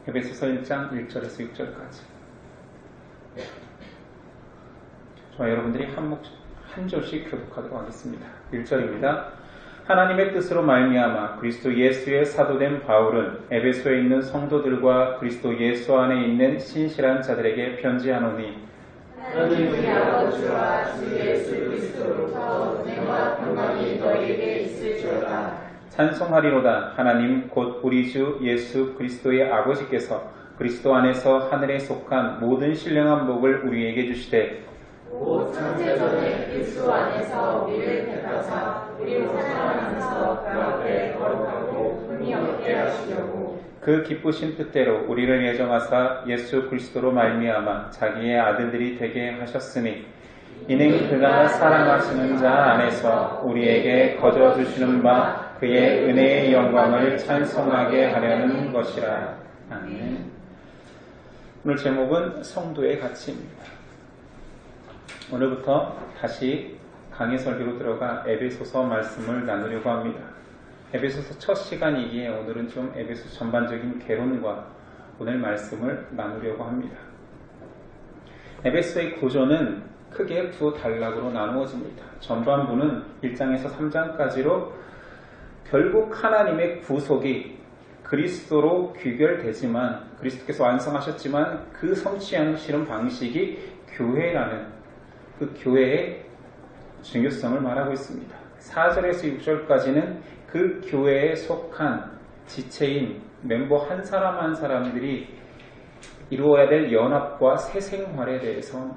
에베소서 1장 1절에서 6절까지. 저와 여러분들이 한 절씩 교독하도록 하겠습니다. 1절입니다. 하나님의 뜻으로 말미암아 그리스도 예수의 사도된 바울은 에베소에 있는 성도들과 그리스도 예수 안에 있는 신실한 자들에게 편지하노니 하나님 우리 아버지와 주 예수 그리스도로부터 은혜와 평강이 너희에게 있을지어다. 찬송하리로다. 하나님 곧 우리 주 예수 그리스도의 아버지께서 그리스도 안에서 하늘에 속한 모든 신령한 복을 우리에게 주시되 곧 창세전에 그리스도 안에서 우리를 택하사 우리로 사랑하면서 그 앞에 거룩하고 흠이 없게 하시려고 그 기쁘신 뜻대로 우리를 예정하사 예수 그리스도로 말미암아 자기의 아들들이 되게 하셨으니 이는 그가 사랑하시는 자 안에서 우리에게 거저 주시는 바 그의 은혜의 영광을 찬송하게 하려는 것이라. 아멘. 오늘 제목은 성도의 가치입니다. 오늘부터 다시 강의 설교로 들어가 에베소서 말씀을 나누려고 합니다. 에베소서 첫 시간이기에 오늘은 좀 에베소 전반적인 개론과 오늘 말씀을 나누려고 합니다. 에베소의 구조는 크게 두 단락으로 나누어집니다. 전반부는 1장에서 3장까지로 결국 하나님의 구속이 그리스도로 귀결되지만 그리스도께서 완성하셨지만 그 성취하시는 방식이 교회라는 그 교회의 중요성을 말하고 있습니다. 4절에서 6절까지는 그 교회에 속한 지체인 멤버 한 사람 한 사람들이 이루어야 될 연합과 새 생활에 대해서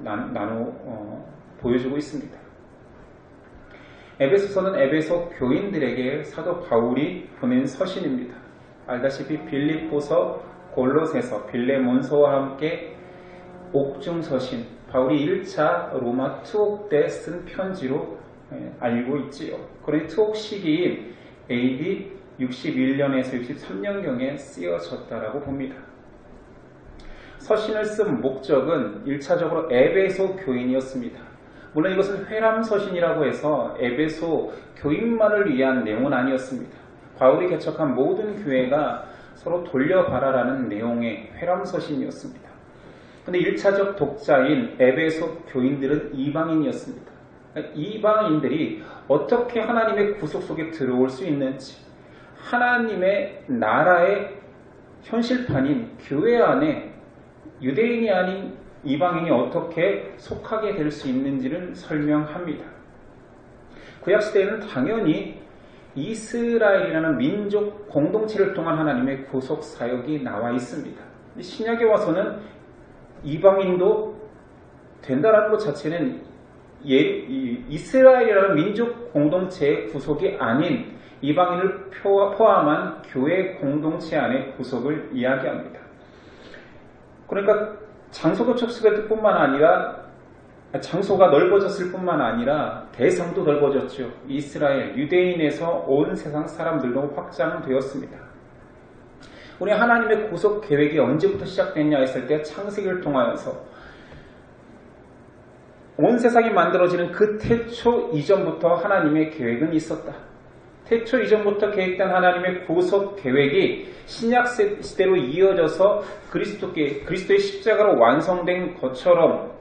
보여주고 있습니다. 에베소서는 에베소 교인들에게 사도 바울이 보낸 서신입니다. 알다시피 빌립보서, 골로새서, 빌레몬서와 함께 옥중 서신, 바울이 1차 로마 투옥 때 쓴 편지로 알고 있지요. 그러니 투옥 시기인 AD 61년에서 63년경에 쓰여졌다라고 봅니다. 서신을 쓴 목적은 1차적으로 에베소 교인이었습니다. 물론 이것은 회람 서신이라고 해서 에베소 교인만을 위한 내용은 아니었습니다. 바울이 개척한 모든 교회가 서로 돌려봐라라는 내용의 회람 서신이었습니다. 근데 1차적 독자인 에베소 교인들은 이방인이었습니다. 이방인들이 어떻게 하나님의 구속 속에 들어올 수 있는지, 하나님의 나라의 현실판인 교회 안에 유대인이 아닌 이방인이 어떻게 속하게 될 수 있는지를 설명합니다. 구약시대에는 당연히 이스라엘이라는 민족 공동체를 통한 하나님의 구속 사역이 나와 있습니다. 신약에 와서는 이방인도 된다라는 것 자체는 이스라엘이라는 민족 공동체의 구속이 아닌 이방인을 포함한 교회 공동체 안의 구속을 이야기합니다. 그러니까 장소도 축소될 뿐만 아니라 장소가 넓어졌을 뿐만 아니라 대상도 넓어졌죠. 이스라엘, 유대인에서 온 세상 사람들도 확장되었습니다. 우리 하나님의 구속 계획이 언제부터 시작됐냐 했을 때 창세기를 통하여서 온 세상이 만들어지는 그 태초 이전부터 하나님의 계획은 있었다. 태초 이전부터 계획된 하나님의 구속 계획이 신약 시대로 이어져서 그리스도의 십자가로 완성된 것처럼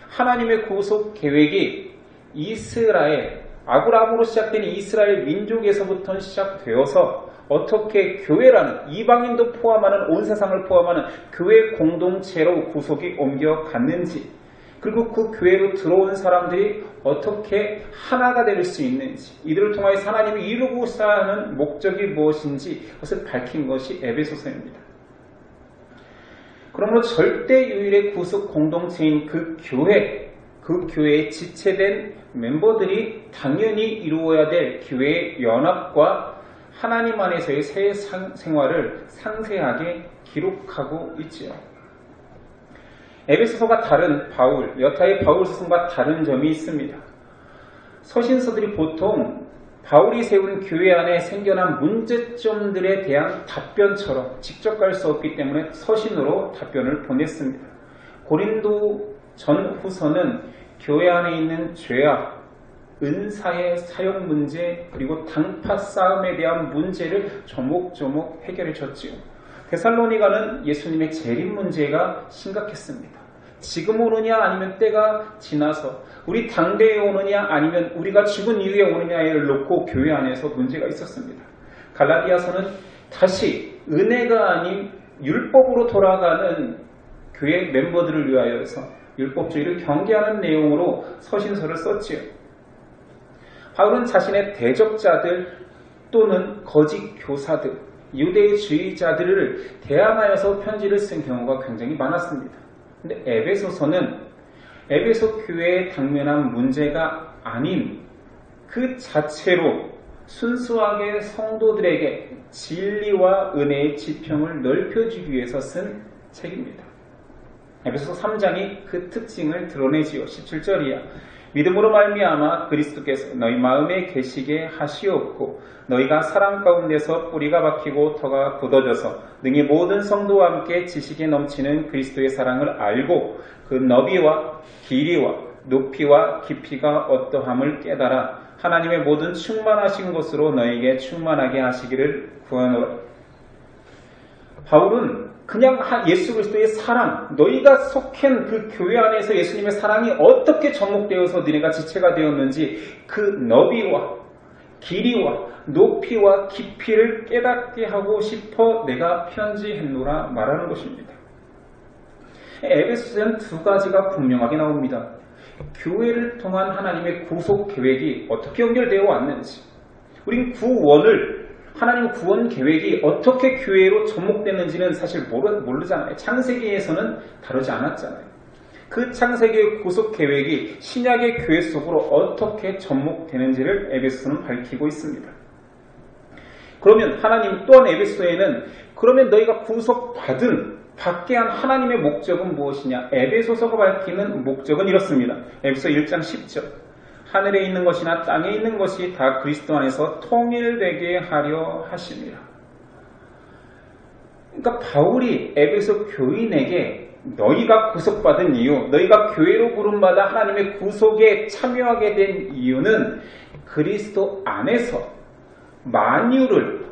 하나님의 구속 계획이 이스라엘, 아브라함으로 시작된 이스라엘 민족에서부터 시작되어서 어떻게 교회라는 이방인도 포함하는 온 세상을 포함하는 교회 공동체로 구속이 옮겨갔는지, 그리고 그 교회로 들어온 사람들이 어떻게 하나가 될 수 있는지, 이들을 통하여 하나님이 이루고자 하는 목적이 무엇인지 그것을 밝힌 것이 에베소서입니다. 그러므로 절대유일의 구속 공동체인 그 교회에 지체된 멤버들이 당연히 이루어야 될 교회의 연합과 하나님 안에서의 새 생활을 상세하게 기록하고 있지요. 에베소서가 다른 여타의 바울 서신과 다른 점이 있습니다. 서신서들이 보통 바울이 세운 교회 안에 생겨난 문제점들에 대한 답변처럼 직접 갈 수 없기 때문에 서신으로 답변을 보냈습니다. 고린도 전후서는 교회 안에 있는 죄악, 은사의 사용 문제, 그리고 당파 싸움에 대한 문제를 조목조목 해결해 줬지요. 데살로니가는 예수님의 재림 문제가 심각했습니다. 지금 오느냐 아니면 때가 지나서 우리 당대에 오느냐 아니면 우리가 죽은 이후에 오느냐를 놓고 교회 안에서 문제가 있었습니다. 갈라디아서는 다시 은혜가 아닌 율법으로 돌아가는 교회 멤버들을 위하여서 율법주의를 경계하는 내용으로 서신서를 썼지요. 바울은 자신의 대적자들 또는 거짓 교사들, 유대주의자들을 대항하여서 편지를 쓴 경우가 굉장히 많았습니다. 근데 에베소서는 에베소 교회에 당면한 문제가 아닌 그 자체로 순수하게 성도들에게 진리와 은혜의 지평을 넓혀주기 위해서 쓴 책입니다. 에베소서 3장이 그 특징을 드러내지요. 17절이야. 믿음으로 말미암아 그리스도께서 너희 마음에 계시게 하시옵고 너희가 사랑 가운데서 뿌리가 박히고 터가 굳어져서 능히 모든 성도와 함께 지식에 넘치는 그리스도의 사랑을 알고 그 너비와 길이와 높이와 깊이가 어떠함을 깨달아 하나님의 모든 충만하신 것으로 너에게 충만하게 하시기를 구하노라. 바울은 그냥 예수 그리스도의 사랑, 너희가 속한 그 교회 안에서 예수님의 사랑이 어떻게 접목되어서 너희가 지체가 되었는지 그 너비와 길이와 높이와 깊이를 깨닫게 하고 싶어 내가 편지했노라 말하는 것입니다. 에베소서는 두 가지가 분명하게 나옵니다. 교회를 통한 하나님의 구속 계획이 어떻게 연결되어 왔는지, 우린 구원을 하나님 구원 계획이 어떻게 교회로 접목됐는지는 사실 모르잖아요. 창세기에서는 다루지 않았잖아요. 그 창세기의 구속 계획이 신약의 교회 속으로 어떻게 접목되는지를 에베소서는 밝히고 있습니다. 그러면 하나님 또한 에베소서에는 그러면 너희가 받게 한 하나님의 목적은 무엇이냐? 에베소서가 밝히는 목적은 이렇습니다. 에베소 1장 10절. 하늘에 있는 것이나 땅에 있는 것이 다 그리스도 안에서 통일되게 하려 하심이라. 그러니까 바울이 에베소 교인에게 너희가 구속받은 이유, 너희가 교회로 부름받아 하나님의 구속에 참여하게 된 이유는 그리스도 안에서 만물을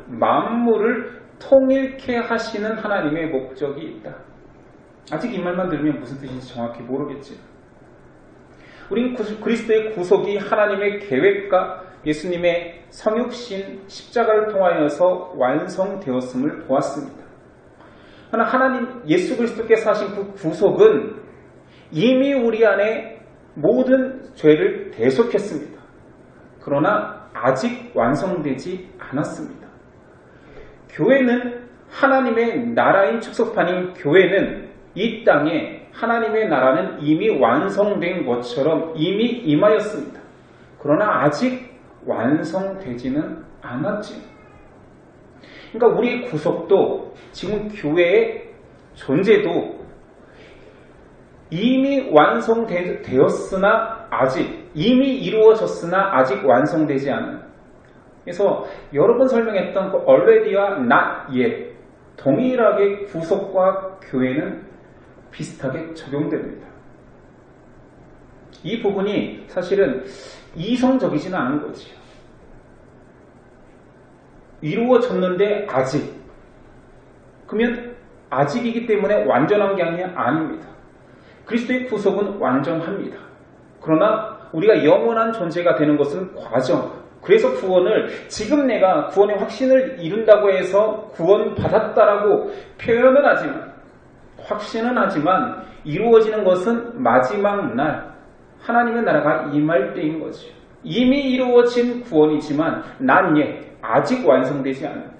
통일케 하시는 하나님의 목적이 있다. 아직 이 말만 들으면 무슨 뜻인지 정확히 모르겠지. 우린 그리스도의 구속이 하나님의 계획과 예수님의 성육신 십자가를 통하여서 완성되었음을 보았습니다. 그러나 하나님 예수 그리스도께서 하신 그 구속은 이미 우리 안에 모든 죄를 대속했습니다. 그러나 아직 완성되지 않았습니다. 교회는 하나님의 나라인 축소판인 교회는 이 땅에 하나님의 나라는 이미 완성된 것처럼 이미 임하였습니다. 그러나 아직 완성되지는 않았지. 그러니까 우리의 구속도 지금 교회의 존재도 이미 완성되었으나 이미 이루어졌으나 아직 완성되지 않은. 그래서 여러 번 설명했던 그 already와 not yet 동일하게 구속과 교회는 비슷하게 적용됩니다. 이 부분이 사실은 이성적이지는 않은 거지요. 이루어졌는데 아직. 그러면 아직이기 때문에 완전한 게 아닙니다. 그리스도의 구속은 완전합니다. 그러나 우리가 영원한 존재가 되는 것은 과정. 그래서 구원을 지금 내가 구원의 확신을 이룬다고 해서 구원받았다라고 표현은 하지만 확신은 하지만 이루어지는 것은 마지막 날 하나님의 나라가 임할 때인 거죠. 이미 이루어진 구원이지만 난 아직 완성되지 않은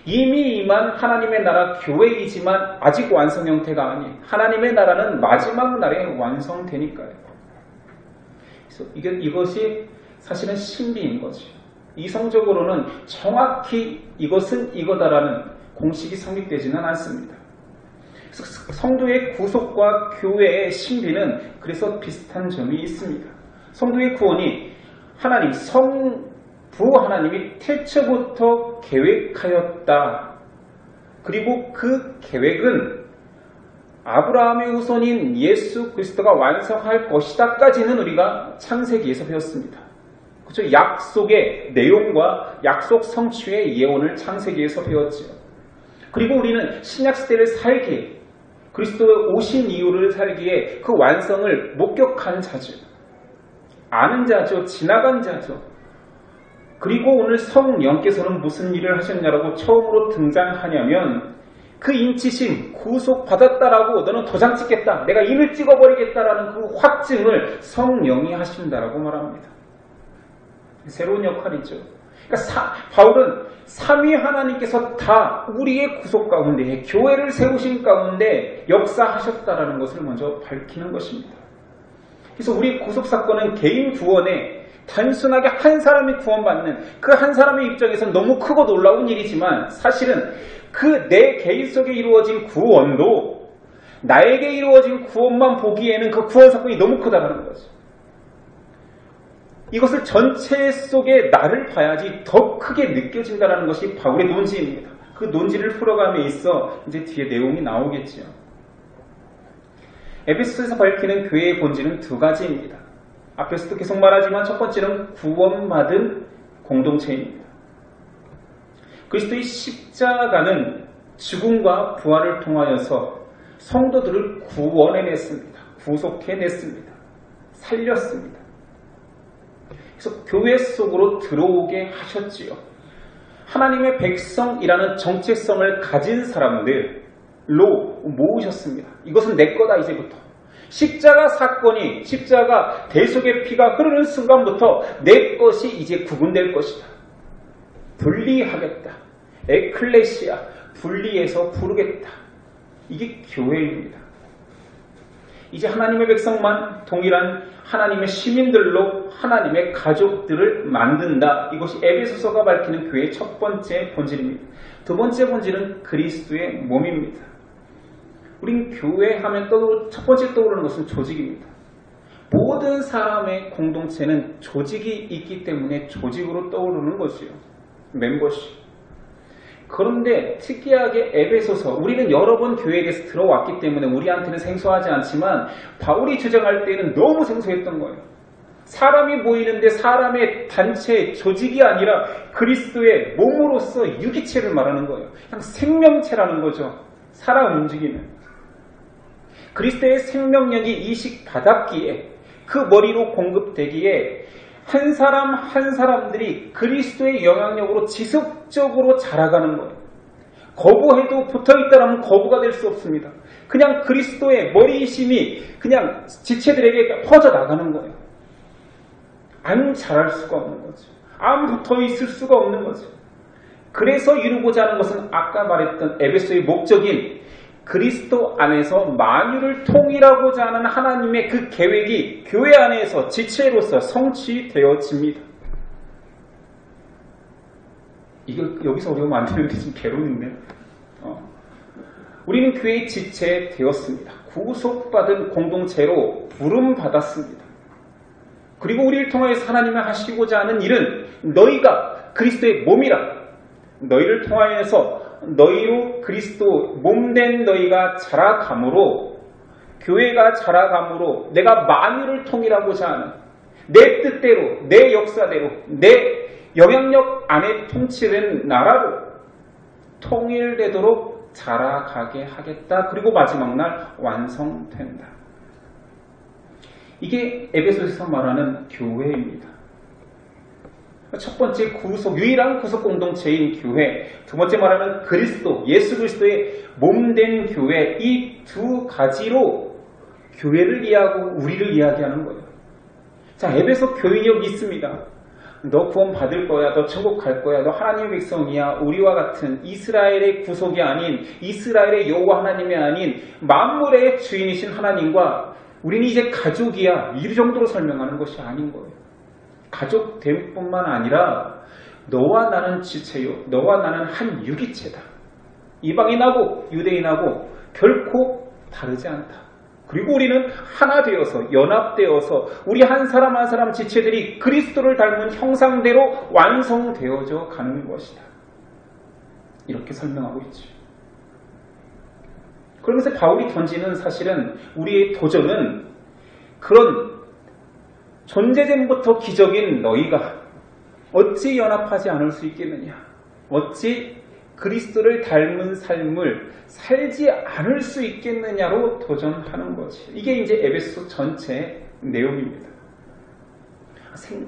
이미 임한 하나님의 나라 교회이지만 아직 완성 형태가 아닌 하나님의 나라는 마지막 날에 완성되니까요. 그래서 이것이 사실은 신비인 거죠. 이성적으로는 정확히 이것은 이거다라는 공식이 성립되지는 않습니다. 성도의 구속과 교회의 신비는 그래서 비슷한 점이 있습니다. 성도의 구원이 하나님, 성부 하나님이 태초부터 계획하였다. 그리고 그 계획은 아브라함의 후손인 예수 그리스도가 완성할 것이다까지는 우리가 창세기에서 배웠습니다. 그렇죠? 약속의 내용과 약속 성취의 예언을 창세기에서 배웠지요. 그리고 우리는 신약시대를 살기에, 그리스도의 오신 이유를 살기에 그 완성을 목격한 자죠. 아는 자죠. 지나간 자죠. 그리고 오늘 성령께서는 무슨 일을 하셨냐라고 처음으로 등장하냐면 그 인치심, 구속받았다라고 너는 도장 찍겠다, 내가 인을 찍어버리겠다라는 그 확증을 성령이 하신다라고 말합니다. 새로운 역할이죠. 그러니까 바울은 삼위 하나님께서 다 우리의 구속 가운데, 교회를 세우신 가운데 역사하셨다라는 것을 먼저 밝히는 것입니다. 그래서 우리 구속사건은 개인 구원에 단순하게 한 사람이 구원받는 그 한 사람의 입장에서는 너무 크고 놀라운 일이지만, 사실은 그 내 개인 속에 이루어진 구원도 나에게 이루어진 구원만 보기에는 그 구원 사건이 너무 크다는 거죠. 이것을 전체 속에 나를 봐야지 더 크게 느껴진다는 것이 바울의 논지입니다. 그 논지를 풀어감에 있어 이제 뒤에 내용이 나오겠지요. 에베소서에서 밝히는 교회의 본질은 두 가지입니다. 앞에서도 계속 말하지만 첫 번째는 구원받은 공동체입니다. 그리스도의 십자가는 죽음과 부활을 통하여서 성도들을 구원해냈습니다. 구속해냈습니다. 살렸습니다. 그래서 교회 속으로 들어오게 하셨지요. 하나님의 백성이라는 정체성을 가진 사람들로 모으셨습니다. 이것은 내 거다 이제부터. 십자가 사건이, 십자가 대속의 피가 흐르는 순간부터 내 것이 이제 구분될 것이다. 분리하겠다. 에클레시아, 분리해서 부르겠다. 이게 교회입니다. 이제 하나님의 백성만 동일한 하나님의 시민들로 하나님의 가족들을 만든다. 이것이 에베소서가 밝히는 교회의 첫 번째 본질입니다. 두 번째 본질은 그리스도의 몸입니다. 우린 교회 하면 첫 번째 떠오르는 것은 조직입니다. 모든 사람의 공동체는 조직이 있기 때문에 조직으로 떠오르는 것이요. 멤버십. 그런데 특이하게 에베소서, 우리는 여러 번 교회에서 들어왔기 때문에 우리한테는 생소하지 않지만 바울이 주장할 때는 너무 생소했던 거예요. 사람이 모이는데 사람의 단체, 조직이 아니라 그리스도의 몸으로서 유기체를 말하는 거예요. 그냥 생명체라는 거죠. 살아 움직이는. 그리스도의 생명력이 이식받았기에, 그 머리로 공급되기에 한 사람 한 사람들이 그리스도의 영향력으로 지속적으로 자라가는 거예요. 거부해도 붙어있다라면 거부가 될 수 없습니다. 그냥 그리스도의 머리심이 그냥 지체들에게 퍼져나가는 거예요. 안 자랄 수가 없는 거죠. 안 붙어있을 수가 없는 거죠. 그래서 이루고자 하는 것은 아까 말했던 에베소의 목적인 그리스도 안에서 만유를 통일하고자 하는 하나님의 그 계획이 교회 안에서 지체로서 성취되어집니다. 이거 여기서 어려우면 안 되는데 지금 개론인데. 우리는 교회의 지체 되었습니다. 구속받은 공동체로 부름받았습니다. 그리고 우리를 통하여서 하나님이 하시고자 하는 일은 너희가 그리스도의 몸이라, 너희를 통하여서 너희로 그리스도 몸된 너희가 자라감으로, 교회가 자라감으로 내가 만유를 통일하고자 하는 내 뜻대로, 내 역사대로, 내 영향력 안에 통치된 나라로 통일되도록 자라가게 하겠다. 그리고 마지막 날 완성된다. 이게 에베소에서 말하는 교회입니다. 첫 번째 구속, 유일한 구속 공동체인 교회, 두 번째 말하는 그리스도, 예수 그리스도의 몸된 교회, 이 두 가지로 교회를 이해하고 우리를 이야기하는 거예요. 자, 에베소 교인이 있습니다. 너 구원 받을 거야, 너 천국 갈 거야, 너 하나님의 백성이야. 우리와 같은 이스라엘의 구속이 아닌, 이스라엘의 여호와 하나님이 아닌 만물의 주인이신 하나님과 우리는 이제 가족이야, 이 정도로 설명하는 것이 아닌 거예요. 가족됨 뿐만 아니라 너와 나는 지체요, 너와 나는 한 유기체다. 이방인하고 유대인하고 결코 다르지 않다. 그리고 우리는 하나 되어서, 연합되어서 우리 한 사람 한 사람 지체들이 그리스도를 닮은 형상대로 완성되어져 가는 것이다. 이렇게 설명하고 있죠. 그러면서 바울이 던지는 사실은 우리의 도전은 그런 존재전부터 기적인 너희가 어찌 연합하지 않을 수 있겠느냐? 어찌 그리스도를 닮은 삶을 살지 않을 수 있겠느냐로 도전하는 거지. 이게 이제 에베소 전체 내용입니다.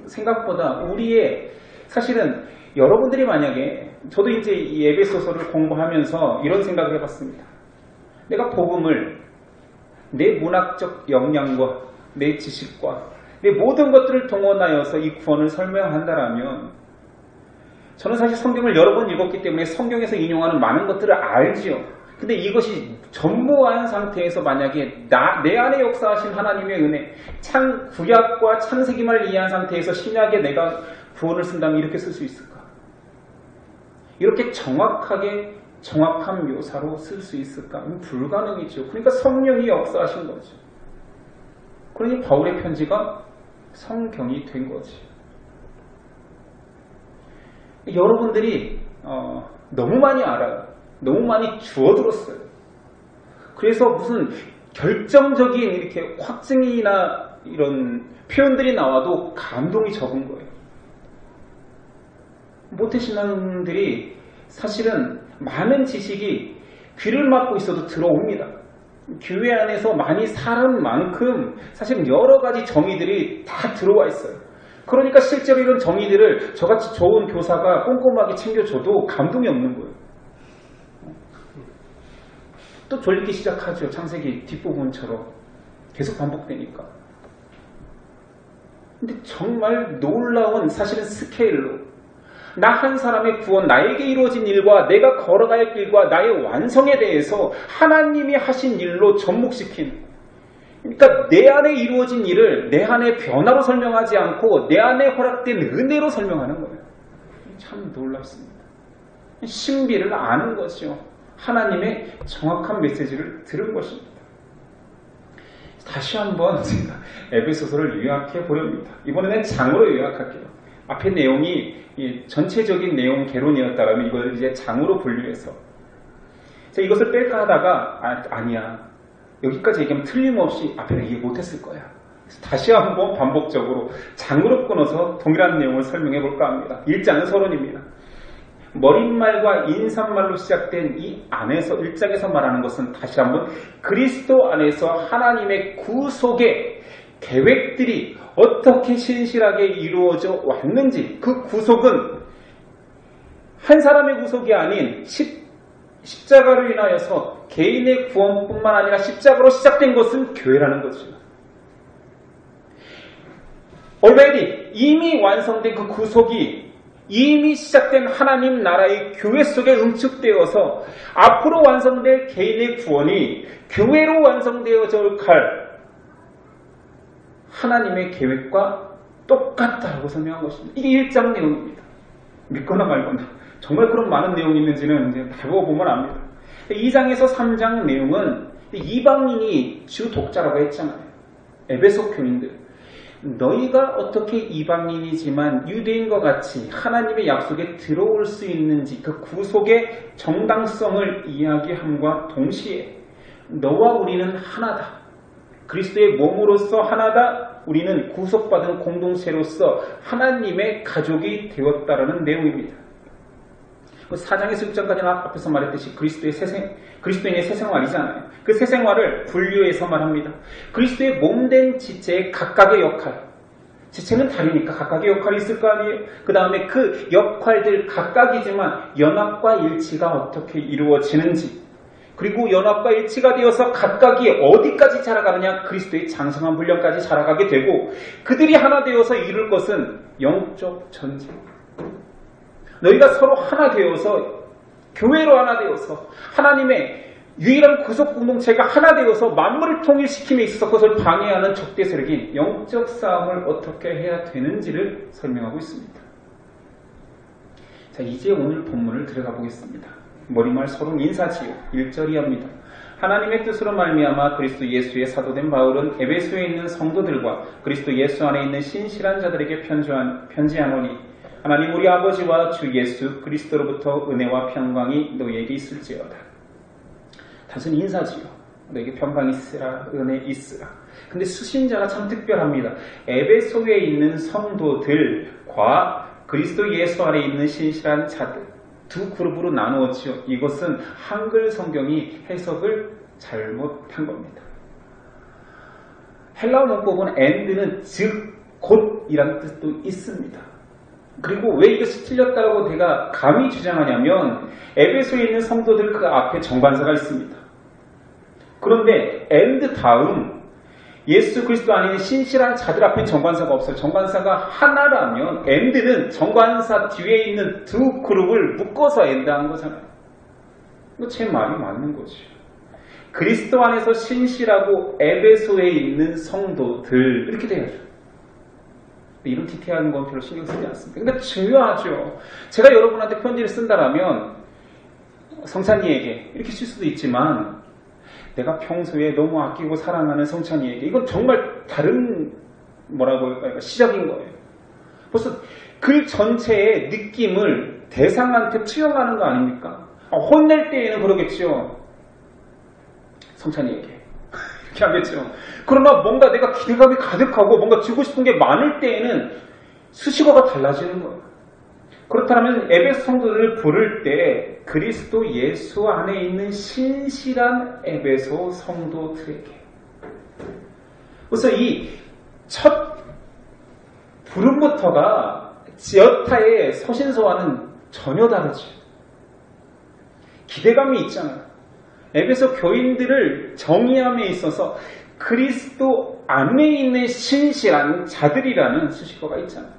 생각보다 우리의 사실은 여러분들이 만약에 저도 이제 이 에베소서를 공부하면서 이런 생각을 해봤습니다. 내가 복음을 내 문학적 역량과 내 지식과 내 모든 것들을 동원하여서 이 구원을 설명한다라면 저는 사실 성경을 여러 번 읽었기 때문에 성경에서 인용하는 많은 것들을 알지요. 근데 이것이 전무한 상태에서 만약에 내 안에 역사하신 하나님의 은혜, 구약과 창세기만 이해한 상태에서 신약에 내가 구원을 쓴다면 이렇게 쓸 수 있을까? 이렇게 정확한 묘사로 쓸 수 있을까? 불가능이죠. 그러니까 성령이 역사하신 거죠. 그러니 바울의 편지가 성경이 된 거지. 여러분들이 너무 많이 알아요. 너무 많이 주워들었어요. 그래서 무슨 결정적인 이렇게 확증이나 이런 표현들이 나와도 감동이 적은 거예요. 모태신앙들이 사실은 많은 지식이 귀를 막고 있어도 들어옵니다. 교회 안에서 많이 살은 만큼 사실 여러 가지 정의들이 다 들어와 있어요. 그러니까 실제로 이런 정의들을 저같이 좋은 교사가 꼼꼼하게 챙겨줘도 감동이 없는 거예요. 또 졸리기 시작하죠. 창세기 뒷부분처럼 계속 반복되니까. 근데 정말 놀라운 사실은 스케일로 나 한 사람의 구원, 나에게 이루어진 일과 내가 걸어갈 길과 나의 완성에 대해서 하나님이 하신 일로 접목시킨, 그러니까 내 안에 이루어진 일을 내 안의 변화로 설명하지 않고 내 안에 허락된 은혜로 설명하는 거예요. 참 놀랍습니다. 신비를 아는 것이요. 하나님의 정확한 메시지를 들은 것입니다. 다시 한번 제가 에베소서를 요약해 보렵니다. 이번에는 장으로 요약할게요. 앞의 내용이 전체적인 내용 개론이었다면 이걸 이제 장으로 분류해서 제가 이것을 뺄까 하다가 아니야. 여기까지 얘기하면 틀림없이 앞에는 이해 못했을 거야. 그래서 다시 한번 반복적으로 장으로 끊어서 동일한 내용을 설명해 볼까 합니다. 1장은 서론입니다. 머릿말과 인사말로 시작된 이 안에서 1장에서 말하는 것은 다시 한번 그리스도 안에서 하나님의 구속의 계획들이 어떻게 신실하게 이루어져 왔는지, 그 구속은 한 사람의 구속이 아닌 십자가로 인하여서 개인의 구원뿐만 아니라 십자가로 시작된 것은 교회라는 거죠. already 이미 완성된 그 구속이 이미 시작된 하나님 나라의 교회 속에 응축되어서 앞으로 완성될 개인의 구원이 교회로 완성되어져 갈 하나님의 계획과 똑같다고 설명한 것입니다. 이게 1장 내용입니다. 믿거나 말거나 정말 그런 많은 내용이 있는지는 이제 다 보면 압니다. 2장에서 3장 내용은 이방인이 주 독자라고 했잖아요. 에베소 교인들. 너희가 어떻게 이방인이지만 유대인과 같이 하나님의 약속에 들어올 수 있는지 그 구속의 정당성을 이야기함과 동시에 너와 우리는 하나다. 그리스도의 몸으로서 하나다. 우리는 구속받은 공동체로서 하나님의 가족이 되었다라는 내용입니다. 4장에서 6장까지는 앞에서 말했듯이 그리스도인의 새 생활이잖아요. 그 새 생활을 분류해서 말합니다. 그리스도의 몸된 지체의 각각의 역할. 지체는 다르니까 각각의 역할이 있을 거 아니에요. 그 다음에 그 역할들 각각이지만 연합과 일치가 어떻게 이루어지는지, 그리고 연합과 일치가 되어서 각각이 어디까지 자라가느냐, 그리스도의 장성한 분량까지 자라가게 되고, 그들이 하나 되어서 이룰 것은 영적 전쟁. 너희가 서로 하나 되어서, 교회로 하나 되어서, 하나님의 유일한 구속 공동체가 하나 되어서 만물을 통일시킴에 있어서 그것을 방해하는 적대 세력인 영적 싸움을 어떻게 해야 되는지를 설명하고 있습니다. 자, 이제 오늘 본문을 들어가 보겠습니다. 머리말 서론 인사지요. 1절이 합니다. 하나님의 뜻으로 말미암아 그리스도 예수의 사도된 바울은 에베소에 있는 성도들과 그리스도 예수 안에 있는 신실한 자들에게 편지하노니 하나님 우리 아버지와 주 예수 그리스도로부터 은혜와 평강이 너희에게 있을지어다. 단순히 인사지요. 너에게 평강이 있으라, 은혜 있으라. 근데 수신자가 참 특별합니다. 에베소에 있는 성도들과 그리스도 예수 안에 있는 신실한 자들. 두 그룹으로 나누었지요. 이것은 한글 성경이 해석을 잘못한 겁니다. 헬라어 문법은 and는 즉, 곧이라는 뜻도 있습니다. 그리고 왜 이것이 틀렸다고 내가 감히 주장하냐면 에베소에 있는 성도들 그 앞에 정관사가 있습니다. 그런데 and 다음 예수 그리스도 안에 있는 신실한 자들 앞에 정관사가 없어요. 정관사가 하나라면 and는 정관사 뒤에 있는 두 그룹을 묶어서 and한 거잖아요. 이거 제 말이 맞는 거죠. 그리스도 안에서 신실하고 에베소에 있는 성도들 이렇게 돼야죠. 이런 디테일한 건 별로 신경 쓰지 않습니다. 그러니까 중요하죠. 제가 여러분한테 편지를 쓴다라면 성찬이에게 이렇게 쓸 수도 있지만 내가 평소에 너무 아끼고 사랑하는 성찬이에게 이건 정말 다른 뭐라고 할까요? 시작인 거예요. 벌써 글 전체의 느낌을 대상한테 투영하는 거 아닙니까? 혼낼 때에는 그러겠죠. 성찬이에게 이렇게 하겠죠. 그러나 뭔가 내가 기대감이 가득하고 뭔가 주고 싶은 게 많을 때에는 수식어가 달라지는 거예요. 그렇다면 에베소 성도들을 부를 때 그리스도 예수 안에 있는 신실한 에베소 성도들에게. 그래서 이 첫 부름부터가 지어타의 서신서와는 전혀 다르죠. 기대감이 있잖아요. 에베소 교인들을 정의함에 있어서 그리스도 안에 있는 신실한 자들이라는 수식어가 있잖아요.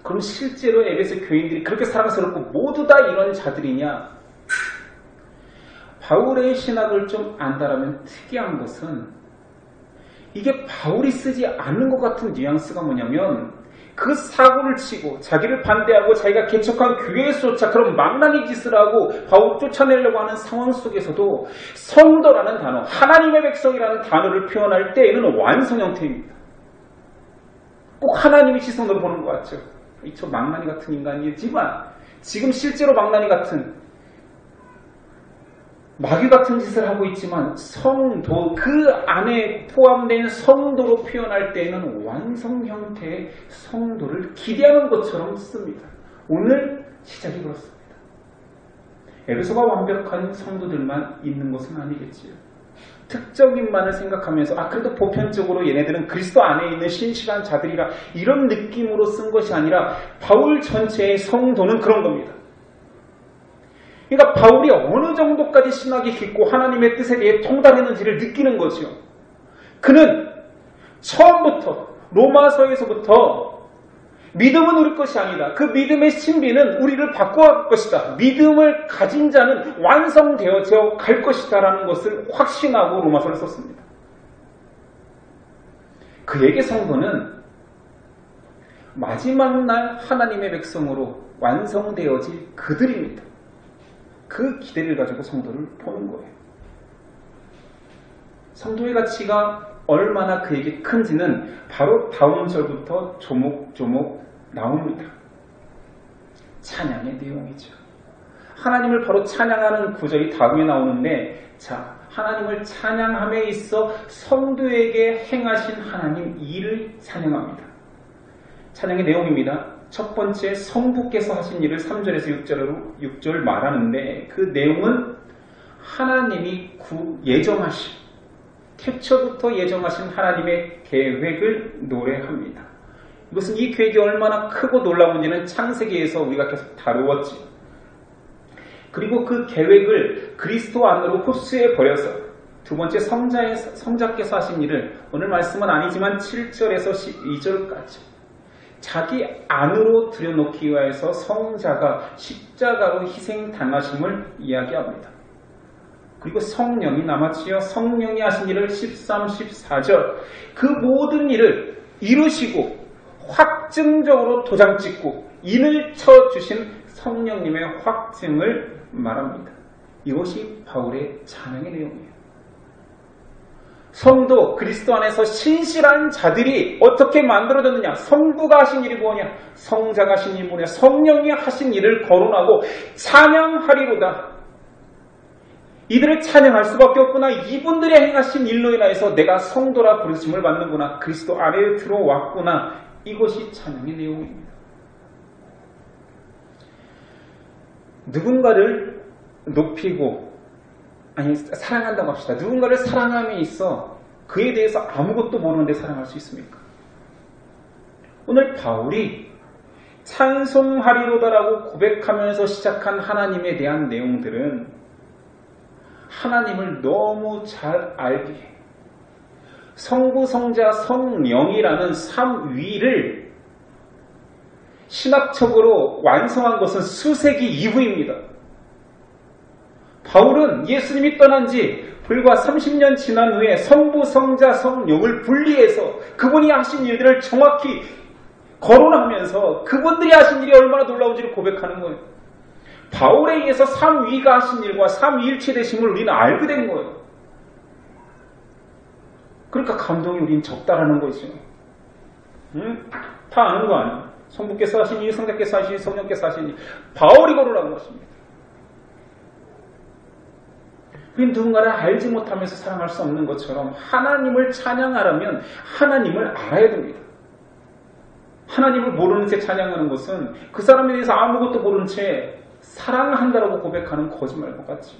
그럼 실제로 에베소 교인들이 그렇게 사랑스럽고 모두 다 이런 자들이냐? 바울의 신학을 좀 안다라면 특이한 것은 이게 바울이 쓰지 않는 것 같은 뉘앙스가 뭐냐면 그 사고를 치고 자기를 반대하고 자기가 개척한 교회에서조차 그런 망나니 짓을 하고 바울 쫓아내려고 하는 상황 속에서도 성도라는 단어, 하나님의 백성이라는 단어를 표현할 때에는 완성 형태입니다. 꼭 하나님의 시선으로 보는 것 같죠. 저 망나니 같은 인간이지만 지금 실제로 망나니 같은 마귀 같은 짓을 하고 있지만 성도, 그 안에 포함된 성도로 표현할 때에는 완성 형태의 성도를 기대하는 것처럼 씁니다. 오늘 시작이 그렇습니다. 에베소가 완벽한 성도들만 있는 것은 아니겠지요. 특정인만을 생각하면서 그래도 보편적으로 얘네들은 그리스도 안에 있는 신실한 자들이라 이런 느낌으로 쓴 것이 아니라 바울 전체의 성도는 그런 겁니다. 그러니까 바울이 어느 정도까지 신학이 깊고 하나님의 뜻에 대해 통달했는지를 느끼는 거죠. 그는 처음부터 로마서에서부터 믿음은 우리 것이 아니다. 그 믿음의 신비는 우리를 바꿔갈 것이다. 믿음을 가진 자는 완성되어져 갈 것이다 라는 것을 확신하고 로마서를 썼습니다. 그에게 성도는 마지막 날 하나님의 백성으로 완성되어질 그들입니다. 그 기대를 가지고 성도를 보는 거예요. 성도의 가치가 얼마나 그에게 큰지는 바로 다음 절부터 조목조목 나옵니다. 찬양의 내용이죠. 하나님을 바로 찬양하는 구절이 다음에 나오는데, 자, 하나님을 찬양함에 있어 성도에게 행하신 하나님 일을 찬양합니다. 찬양의 내용입니다. 첫 번째, 성부께서 하신 일을 3절에서 6절 말하는데, 그 내용은 하나님이 예정하신, 태초부터 예정하신 하나님의 계획을 노래합니다. 이것은 이 계획이 얼마나 크고 놀라운지는 창세기에서 우리가 계속 다루었지. 그리고 그 계획을 그리스도 안으로 흡수해 버려서 두 번째, 성자께서 하신 일을 오늘 말씀은 아니지만 7절에서 12절까지 자기 안으로 들여놓기 위해서 성자가 십자가로 희생당하심을 이야기합니다. 그리고 성령이 남았지요. 성령이 하신 일을 13, 14절 그 모든 일을 이루시고 확증적으로 도장 찍고 인을 쳐주신 성령님의 확증을 말합니다. 이것이 바울의 찬양의 내용이에요. 성도, 그리스도 안에서 신실한 자들이 어떻게 만들어졌느냐? 성부가 하신 일이 뭐냐? 성자가 하신 일이 뭐냐? 성령이 하신 일을 거론하고 찬양하리로다. 이들을 찬양할 수밖에 없구나. 이분들이 행하신 일로 인하여서 내가 성도라 부르심을 받는구나. 그리스도 안에 들어왔구나. 이것이 찬양의 내용입니다. 누군가를 높이고, 아니 사랑한다고 합시다. 누군가를 사랑함에 있어 그에 대해서 아무것도 모르는데 사랑할 수 있습니까? 오늘 바울이 찬송하리로다라고 고백하면서 시작한 하나님에 대한 내용들은 하나님을 너무 잘 알기에 성부, 성자, 성령이라는 삼위를 신학적으로 완성한 것은 수세기 이후입니다. 바울은 예수님이 떠난 지 불과 30년 지난 후에 성부, 성자, 성령을 분리해서 그분이 하신 일들을 정확히 거론하면서 그분들이 하신 일이 얼마나 놀라운지를 고백하는 거예요. 바울에 의해서 삼위가 하신 일과 삼위일체 되심을 우리는 알게 된 거예요. 그러니까 감동이 우린 적다라는 거죠. 다 아는 거 아니에요. 성부께서 하신 일, 성자께서 하신 일, 성령께서 하신 일, 바울이 거론한 것입니다. 우린 누군가를 알지 못하면서 사랑할 수 없는 것처럼 하나님을 찬양하려면 하나님을 알아야 됩니다. 하나님을 모르는 채 찬양하는 것은 그 사람에 대해서 아무것도 모르는 채 사랑한다라고 고백하는 거짓말과 같지.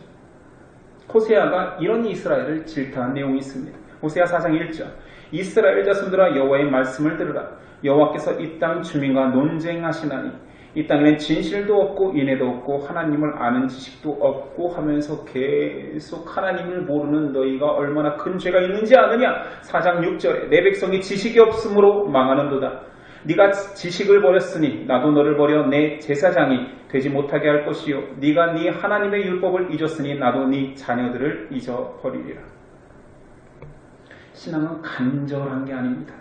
호세아가 이런 이스라엘을 질타한 내용이 있습니다. 호세아 4장 1절 이스라엘 자손들아 여호와의 말씀을 들으라. 여호와께서 이 땅 주민과 논쟁하시나니 이 땅에는 진실도 없고 인애도 없고 하나님을 아는 지식도 없고 하면서 계속 하나님을 모르는 너희가 얼마나 큰 죄가 있는지 아느냐. 4장 6절에 내 백성이 지식이 없으므로 망하는도다. 네가 지식을 버렸으니 나도 너를 버려 내 제사장이 되지 못하게 할 것이요 네가 네 하나님의 율법을 잊었으니 나도 네 자녀들을 잊어버리리라. 신앙은 간절한 게 아닙니다.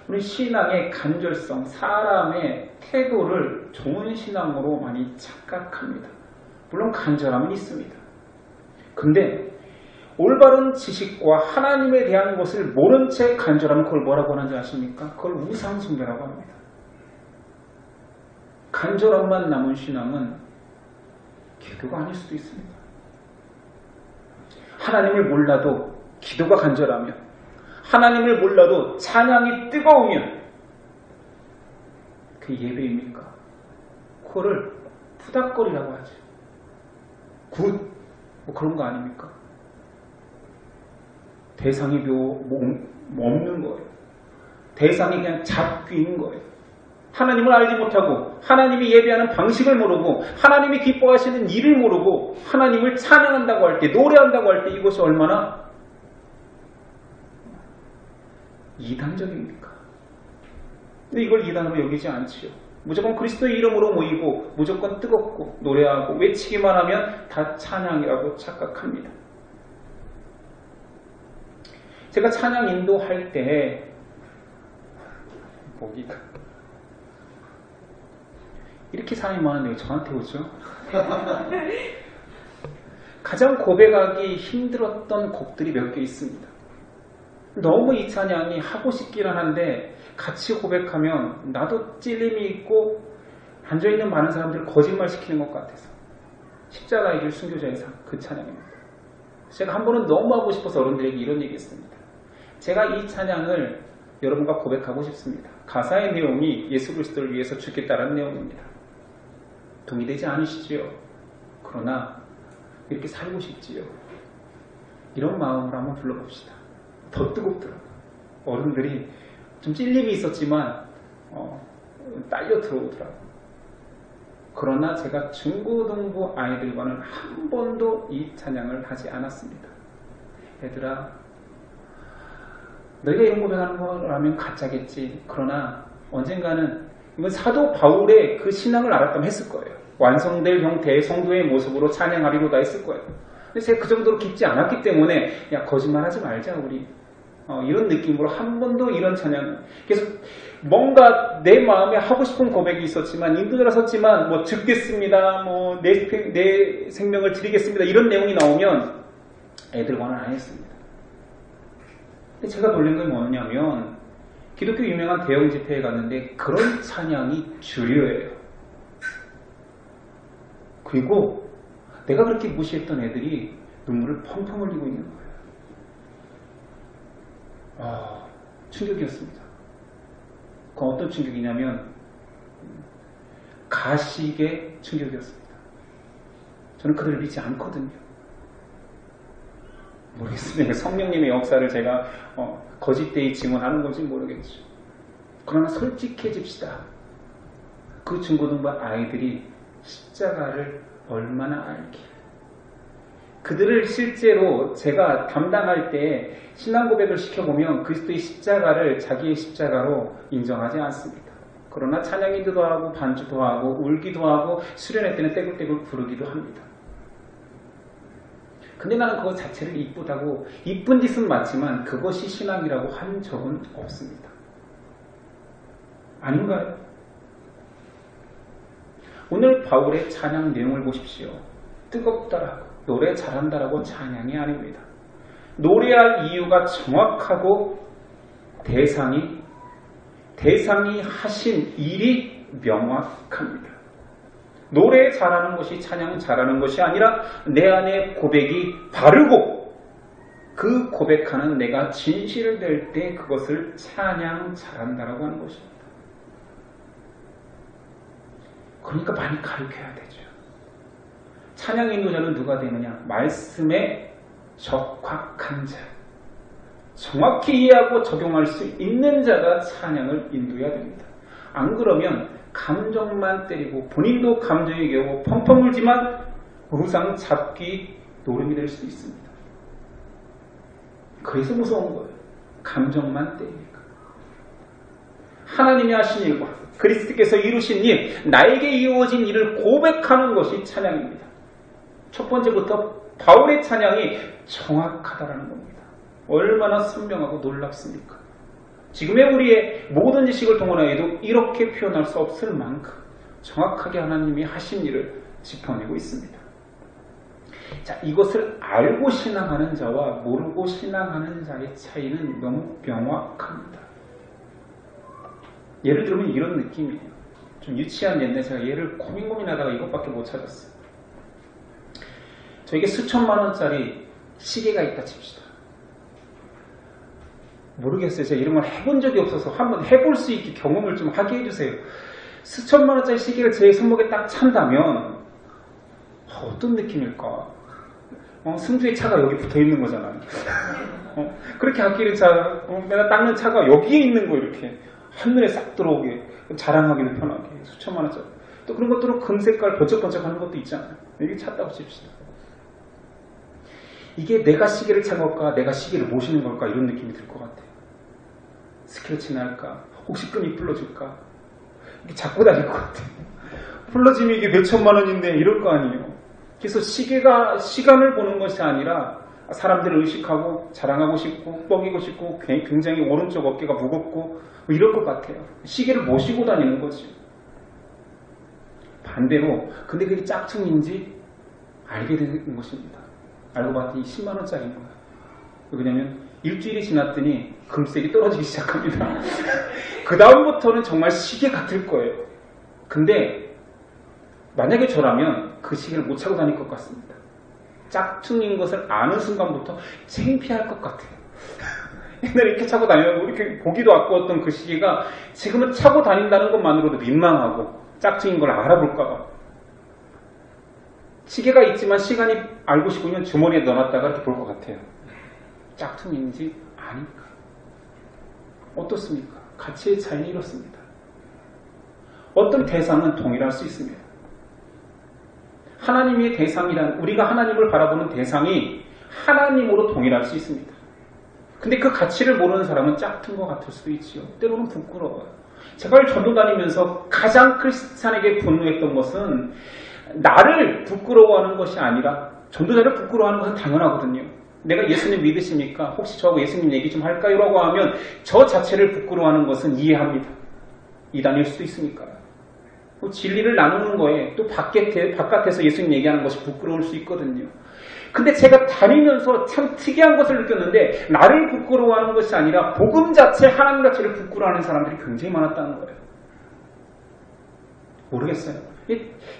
우리 신앙의 간절성, 사람의 태도를 좋은 신앙으로 많이 착각합니다. 물론 간절함은 있습니다. 근데 올바른 지식과 하나님에 대한 것을 모른 채 간절하면 그걸 뭐라고 하는지 아십니까? 그걸 우상숭배라고 합니다. 간절함만 남은 신앙은 기도가 아닐 수도 있습니다. 하나님을 몰라도 기도가 간절하면, 하나님을 몰라도 찬양이 뜨거우면 그게 예배입니까? 그거를 푸닥거리라고 하죠. 굿! 뭐 그런 거 아닙니까? 대상이 없는 거예요. 대상이 그냥 잡귀인 거예요. 하나님을 알지 못하고 하나님이 예배하는 방식을 모르고 하나님이 기뻐하시는 일을 모르고 하나님을 찬양한다고 할 때, 노래한다고 할 때 이것이 얼마나 이단적입니까? 근데 이걸 이단으로 여기지 않지요. 무조건 그리스도의 이름으로 모이고 무조건 뜨겁고 노래하고 외치기만 하면 다 찬양이라고 착각합니다. 제가 찬양 인도할 때 보기가 이렇게 사람이 많은데 왜 저한테 오죠? 가장 고백하기 힘들었던 곡들이 몇 개 있습니다. 너무 이 찬양이 하고 싶기는 한데 같이 고백하면 나도 찔림이 있고 앉아있는 많은 사람들을 거짓말시키는 것 같아서 십자가의 길 순교자의 상, 그 찬양입니다. 제가 한 번은 너무 하고 싶어서 어른들에게 이런 얘기 했습니다. 제가 이 찬양을 여러분과 고백하고 싶습니다. 가사의 내용이 예수 그리스도를 위해서 죽겠다는 내용입니다. 동의되지 않으시지요? 그러나 이렇게 살고 싶지요? 이런 마음으로 한번 불러봅시다. 더 뜨겁더라고요. 어른들이 좀 찔림이 있었지만 딸려 들어오더라고요. 그러나 제가 중고등부 아이들과는 한 번도 이 찬양을 하지 않았습니다. 얘들아, 너희가 이런 고백하는 거라면 가짜겠지. 그러나 언젠가는 이건 사도 바울의 그 신앙을 알았다면 했을 거예요. 완성될 형태의 성도의 모습으로 찬양하리로다 했을 거예요. 근데 제가 그 정도로 깊지 않았기 때문에 야 거짓말하지 말자 우리. 이런 느낌으로 한 번도 이런 찬양, 그래서 뭔가 내 마음에 하고 싶은 고백이 있었지만 인도자라 섰지만 뭐 죽겠습니다, 뭐 내 생명을 드리겠습니다 이런 내용이 나오면 애들과는 안 했습니다. 근데 제가 놀란 건 뭐냐면 기독교 유명한 대형 집회에 갔는데 그런 찬양이 주류예요. 그리고 내가 그렇게 무시했던 애들이 눈물을 펑펑 흘리고 있는 거예요. 충격이었습니다. 그건 어떤 충격이냐면 가식의 충격이었습니다. 저는 그들을 믿지 않거든요. 모르겠습니다. 성령님의 역사를 제가 거짓되이 증언하는 건지 모르겠죠. 그러나 솔직해집시다. 그 중고등부 아이들이 십자가를 얼마나 알기에. 그들을 실제로 제가 담당할 때 신앙 고백을 시켜보면 그리스도의 십자가를 자기의 십자가로 인정하지 않습니다. 그러나 찬양인도도 하고 반주도 하고 울기도 하고 수련회 때는 떼굴떼굴 부르기도 합니다. 근데 나는 그것 자체를 이쁘다고, 이쁜 짓은 맞지만 그것이 신앙이라고 한 적은 없습니다. 아닌가요? 오늘 바울의 찬양 내용을 보십시오. 뜨겁다라고, 노래 잘한다라고 찬양이 아닙니다. 노래할 이유가 정확하고 대상이 하신 일이 명확합니다. 노래 잘하는 것이 찬양 잘하는 것이 아니라 내 안에 고백이 바르고 그 고백하는 내가 진실을 낼 때 그것을 찬양 잘한다라고 하는 것입니다. 그러니까 많이 가르쳐야 되죠. 찬양 인도자는 누가 되느냐? 말씀에 적확한 자, 정확히 이해하고 적용할 수 있는 자가 찬양을 인도해야 됩니다. 안 그러면 감정만 때리고 본인도 감정에 겨우 펑펑 울지만 우상 잡기 노름이 될 수 있습니다. 그래서 무서운 거예요. 감정만 때리니까. 하나님이 하신 일과 그리스도께서 이루신 일, 나에게 이루어진 일을 고백하는 것이 찬양입니다. 첫 번째부터 바울의 찬양이 정확하다라는 겁니다. 얼마나 선명하고 놀랍습니까? 지금의 우리의 모든 지식을 동원하여도 이렇게 표현할 수 없을 만큼 정확하게 하나님이 하신 일을 짚어내고 있습니다. 자, 이것을 알고 신앙하는 자와 모르고 신앙하는 자의 차이는 너무 명확합니다. 예를 들면 이런 느낌이에요. 좀 유치한 예인데 제가 예를 고민하다가 이것밖에 못 찾았어요. 저에게 수천만 원짜리 시계가 있다 칩시다. 모르겠어요. 제가 이런 걸 해본 적이 없어서 한번 해볼 수 있게 경험을 좀 하게 해주세요. 수천만 원짜리 시계를 제 손목에 딱 찬다면 어떤 느낌일까? 승주의 차가 여기 붙어 있는 거잖아요. 그렇게 아끼는 차, 내가 닦는 차가 여기에 있는 거 이렇게 한눈에 싹 들어오게 자랑하기도 편하게 수천만 원짜리. 또 그런 것들은 금색깔 번쩍번쩍하는 것도 있잖아요. 여기 찼다고 칩시다. 이게 내가 시계를 찬 걸까? 내가 시계를 모시는 걸까? 이런 느낌이 들 것 같아요. 스케치나 할까? 혹시 끈이 풀러질까? 이게 잡고 다닐 것 같아요. 풀러지면 이게 몇천만 원인데 이럴 거 아니에요. 그래서 시계가 시간을 보는 것이 아니라 사람들을 의식하고 자랑하고 싶고 뻐기고 싶고 굉장히 오른쪽 어깨가 무겁고 이럴 것 같아요. 시계를 모시고 다니는 거지. 반대로 근데 그게 짝퉁인지 알게 되는 것입니다. 알고 봤더니 10만 원짜리인 거예요. 왜냐면 일주일이 지났더니 금색이 떨어지기 시작합니다. 그 다음부터는 정말 시계 같을 거예요. 근데 만약에 저라면 그 시계를 못 차고 다닐 것 같습니다. 짝퉁인 것을 아는 순간부터 창피할 것 같아요. 옛날에 이렇게 차고 다니고 이렇게 보기도 아까웠던 그 시계가 지금은 차고 다닌다는 것만으로도 민망하고 짝퉁인 걸 알아볼까봐. 시계가 있지만 시간이 알고 싶으면 주머니에 넣어놨다가 이렇게 볼 것 같아요. 짝퉁인지 아니까. 어떻습니까? 가치의 차이는 이렇습니다. 어떤 대상은 동일할 수 있습니다. 하나님의 대상이란 우리가 하나님을 바라보는 대상이 하나님으로 동일할 수 있습니다. 근데 그 가치를 모르는 사람은 짝퉁 것 같을 수도 있지요. 때로는 부끄러워요. 제가 전도 다니면서 가장 크리스찬에게 분노했던 것은 나를 부끄러워하는 것이 아니라 전도자를 부끄러워하는 것은 당연하거든요. 내가 예수님 믿으십니까? 혹시 저하고 예수님 얘기 좀 할까요? 라고 하면 저 자체를 부끄러워하는 것은 이해합니다. 이단일 수도 있으니까요. 진리를 나누는 거에 또 바깥에서 예수님 얘기하는 것이 부끄러울 수 있거든요. 근데 제가 다니면서 참 특이한 것을 느꼈는데 나를 부끄러워하는 것이 아니라 복음 자체, 하나님 자체를 부끄러워하는 사람들이 굉장히 많았다는 거예요. 모르겠어요.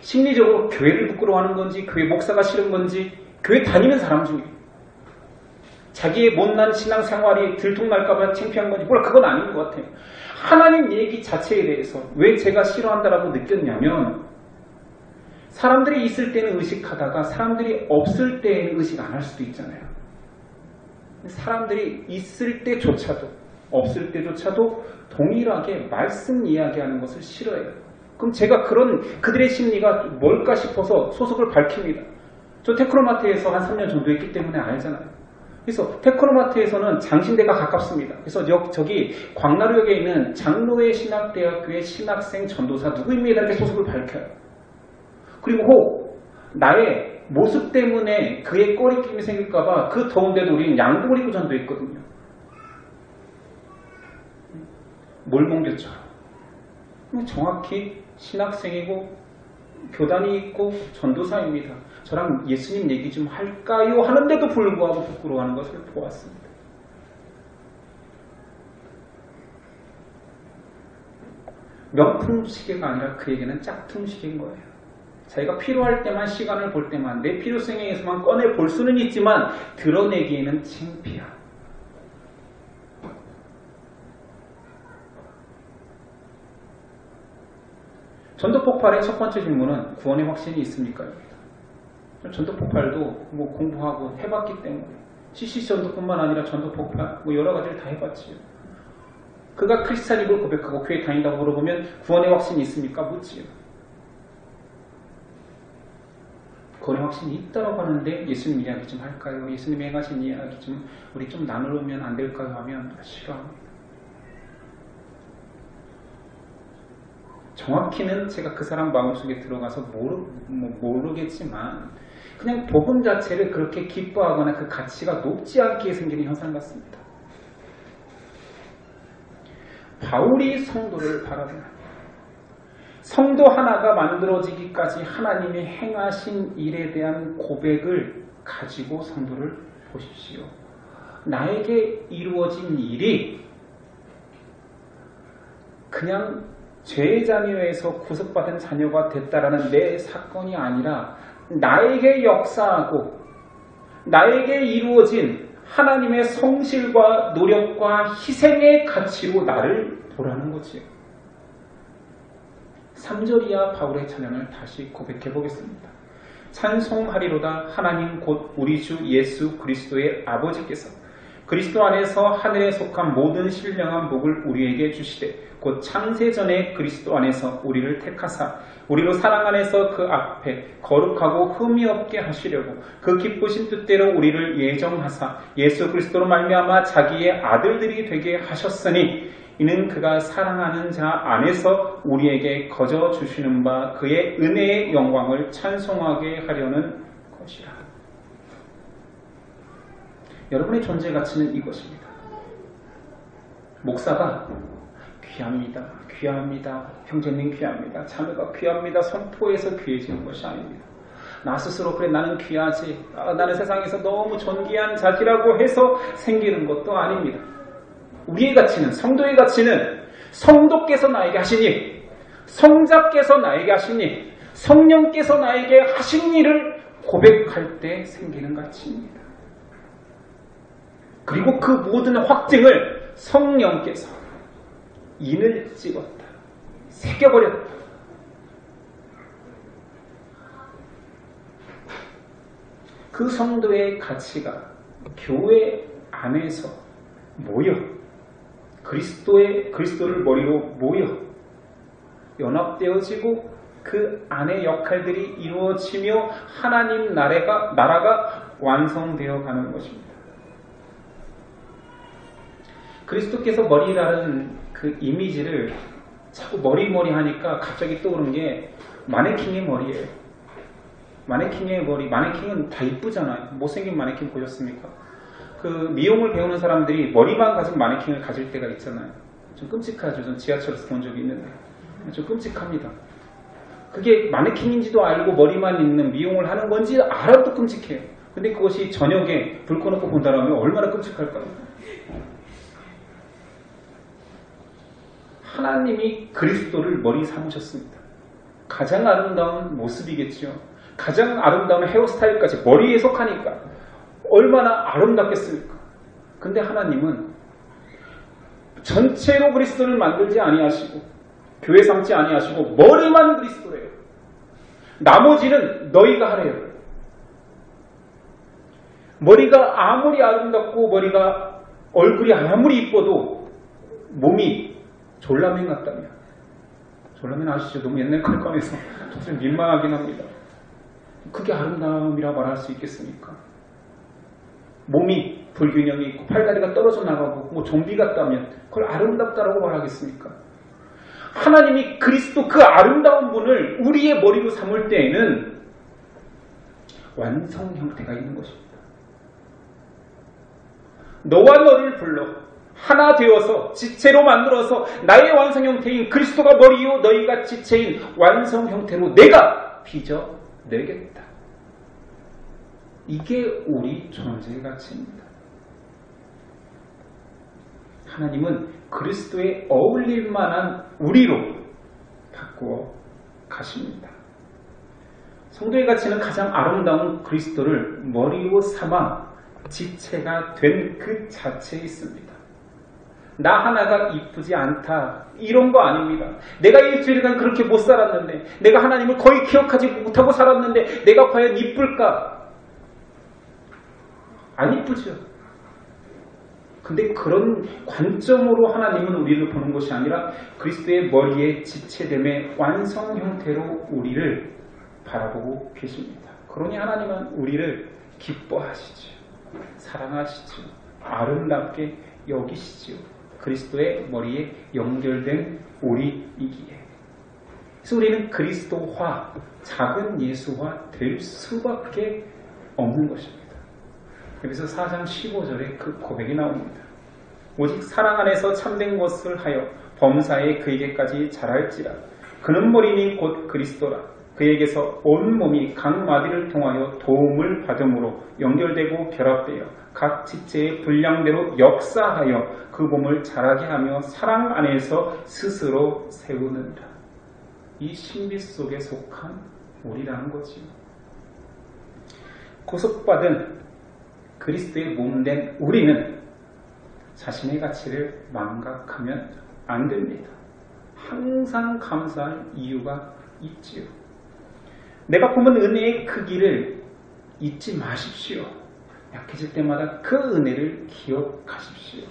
심리적으로 교회를 부끄러워하는 건지 교회 목사가 싫은 건지 교회 다니는 사람 중에 자기의 못난 신앙생활이 들통날까봐 창피한 건지 몰라, 그건 아닌 것 같아요. 하나님 얘기 자체에 대해서 왜 제가 싫어한다라고 느꼈냐면 사람들이 있을 때는 의식하다가 사람들이 없을 때에는 의식 안 할 수도 있잖아요. 사람들이 있을 때조차도 없을 때조차도 동일하게 말씀 이야기하는 것을 싫어해요. 그럼 제가 그들의 심리가 뭘까 싶어서 소속을 밝힙니다. 저 테크노마트에서 한 3년 정도 했기 때문에 알잖아요. 그래서 테크노마트에서는 장신대가 가깝습니다. 그래서 저기 광나루역에 있는 장로회 신학대학교의 신학생 전도사 누구입니다 이렇게 소속을 밝혀요. 그리고 나의 모습 때문에 그의 꺼리낌이 생길까봐 그 더운데도 우리는 양복을 입고 전도했거든요. 몰몬교처럼. 정확히 신학생이고 교단이 있고 전도사입니다. 저랑 예수님 얘기 좀 할까요? 하는데도 불구하고 부끄러워하는 것을 보았습니다. 명품 시계가 아니라 그에게는 짝퉁 시계인 거예요. 자기가 필요할 때만 시간을 볼 때만 내 필요성에 의해서만 꺼내 볼 수는 있지만 드러내기에는 창피한. 전도폭발의 첫 번째 질문은 구원의 확신이 있습니까? 전도폭발도 뭐 공부하고 해봤기 때문에 CC 전도뿐만 아니라 전도폭발 뭐 여러 가지를 다 해봤지요. 그가 크리스찬임을 고백하고 교회 다닌다고 물어보면 구원의 확신이 있습니까? 묻지요. 구원의 확신이 있다고 하는데 예수님 이야기 좀 할까요? 예수님이 행하신 이야기 좀 우리 좀 나누면 안 될까요? 하면 싫어합니다. 정확히는 제가 그 사람 마음속에 들어가서 모르겠지만 그냥 복음 자체를 그렇게 기뻐하거나 그 가치가 높지 않게 생기는 현상 같습니다. 바울이 성도를 바라보는 성도 하나가 만들어지기까지 하나님이 행하신 일에 대한 고백을 가지고 성도를 보십시오. 나에게 이루어진 일이 그냥 죄의 자녀에서 구속받은 자녀가 됐다라는 내 사건이 아니라 나에게 역사하고 나에게 이루어진 하나님의 성실과 노력과 희생의 가치로 나를 보라는 거지요. 3절 이하 바울의 찬양을 다시 고백해 보겠습니다. 찬송하리로다 하나님 곧 우리 주 예수 그리스도의 아버지께서 그리스도 안에서 하늘에 속한 모든 신령한 복을 우리에게 주시되 곧 창세전에 그리스도 안에서 우리를 택하사 우리로 사랑 안에서 그 앞에 거룩하고 흠이 없게 하시려고 그 기쁘신 뜻대로 우리를 예정하사 예수 그리스도로 말미암아 자기의 아들들이 되게 하셨으니 이는 그가 사랑하는 자 안에서 우리에게 거저 주시는 바 그의 은혜의 영광을 찬송하게 하려는 것이라. 여러분의 존재 가치는 이것입니다. 목사가 귀합니다. 귀합니다. 형제님 귀합니다. 자매가 귀합니다. 선포해서 귀해지는 것이 아닙니다. 나 스스로 그래 나는 귀하지. 나는 세상에서 너무 존귀한 자기라고 해서 생기는 것도 아닙니다. 우리의 가치는 성도의 가치는 성도께서 나에게 하신 일, 성자께서 나에게 하신 일, 성령께서 나에게 하신 일을 고백할 때 생기는 가치입니다. 그리고 그 모든 확증을 성령께서 인을 찍었다. 새겨버렸다. 그 성도의 가치가 교회 안에서 모여 그리스도를 머리로 모여 연합되어지고 그 안의 역할들이 이루어지며 하나님 나라가 완성되어 가는 것입니다. 그리스도께서 머리라는 그 이미지를 자꾸 머리 하니까 갑자기 떠오르는 게 마네킹의 머리예요. 마네킹의 머리, 마네킹은 다 이쁘잖아요. 못생긴 마네킹 보셨습니까? 그 미용을 배우는 사람들이 머리만 가진 마네킹을 가질 때가 있잖아요. 좀 끔찍하죠. 전 지하철에서 본 적이 있는데 좀 끔찍합니다. 그게 마네킹인지도 알고 머리만 있는 미용을 하는 건지 알아도 끔찍해요. 근데 그것이 저녁에 불 꺼놓고 본다라면 얼마나 끔찍할까요? 하나님이 그리스도를 머리 삼으셨습니다. 가장 아름다운 모습이겠죠. 가장 아름다운 헤어스타일까지 머리에 속하니까 얼마나 아름답겠습니까? 근데 하나님은 전체로 그리스도를 만들지 아니하시고 교회 삼지 아니하시고 머리만 그리스도예요. 나머지는 너희가 하래요. 머리가 아무리 아름답고 머리가 얼굴이 아무리 이뻐도 몸이 졸라맨 같다면, 졸라맨 아시죠? 너무 옛날 칼감에서 좀 민망하긴 합니다. 그게 아름다움이라 말할 수 있겠습니까? 몸이 불균형이 있고 팔다리가 떨어져 나가고 뭐 좀비 같다면 그걸 아름답다라고 말하겠습니까? 하나님이 그리스도 그 아름다운 분을 우리의 머리로 삼을 때에는 완성 형태가 있는 것입니다. 너와 너를 불러 하나 되어서 지체로 만들어서 나의 완성 형태인 그리스도가 머리요 너희가 지체인 완성 형태로 내가 빚어내겠다. 이게 우리 존재의 가치입니다. 하나님은 그리스도에 어울릴 만한 우리로 바꾸어 가십니다. 성도의 가치는 가장 아름다운 그리스도를 머리로 삼아 지체가 된 그 자체에 있습니다. 나 하나가 이쁘지 않다 이런 거 아닙니다. 내가 일주일간 그렇게 못 살았는데, 내가 하나님을 거의 기억하지 못하고 살았는데 내가 과연 이쁠까? 안 이쁘죠. 근데 그런 관점으로 하나님은 우리를 보는 것이 아니라 그리스도의 머리에 지체됨의 완성 형태로 우리를 바라보고 계십니다. 그러니 하나님은 우리를 기뻐하시죠. 사랑하시죠. 아름답게 여기시죠. 그리스도의 머리에 연결된 우리이기에. 그래서 우리는 그리스도화, 작은 예수화 될 수밖에 없는 것입니다. 여기서 4장 15절에 그 고백이 나옵니다. 오직 사랑 안에서 참된 것을 하여 범사에 그에게까지 자랄지라. 그는 머리니 곧 그리스도라. 그에게서 온 몸이 각 마디를 통하여 도움을 받음으로 연결되고 결합되어 각 지체의 분량대로 역사하여 그 몸을 자라게 하며 사랑 안에서 스스로 세우는다. 이 신비 속에 속한 우리라는 거지요. 구속받은 그리스도의 몸된 우리는 자신의 가치를 망각하면 안 됩니다. 항상 감사할 이유가 있지요. 내가 품은 은혜의 크기를 잊지 마십시오. 약해질 때마다 그 은혜를 기억하십시오.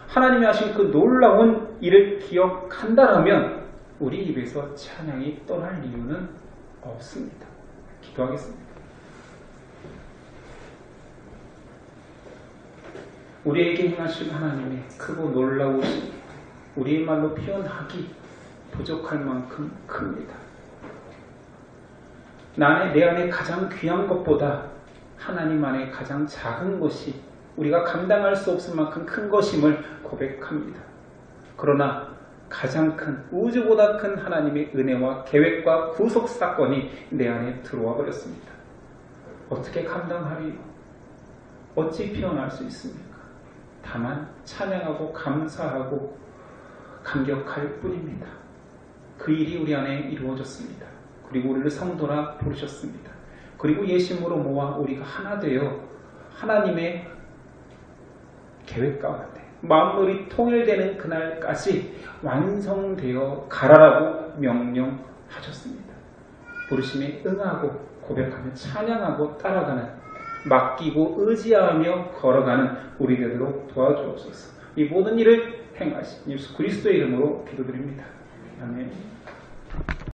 하나님이 하신 그 놀라운 일을 기억한다라면 우리 입에서 찬양이 떠날 이유는 없습니다. 기도하겠습니다. 우리에게 행하신 하나님의 크고 놀라우신 우리의 말로 표현하기 부족할 만큼 큽니다. 내 안에 가장 귀한 것보다 하나님 안에 가장 작은 것이 우리가 감당할 수 없을 만큼 큰 것임을 고백합니다. 그러나 가장 큰, 우주보다 큰 하나님의 은혜와 계획과 구속 사건이 내 안에 들어와 버렸습니다. 어떻게 감당하리요? 어찌 표현할 수 있습니까? 다만 찬양하고 감사하고 감격할 뿐입니다. 그 일이 우리 안에 이루어졌습니다. 그리고 우리를 성도라 부르셨습니다. 그리고 예심으로 모아 우리가 하나 되어 하나님의 계획 가운데 만물이 통일되는 그날까지 완성되어 가라라고 명령하셨습니다. 부르심에 응하고 고백하며 찬양하고 따라가는, 맡기고 의지하며 걸어가는 우리 되도록 도와주옵소서. 이 모든 일을 행하신 예수 그리스도의 이름으로 기도드립니다. 아멘.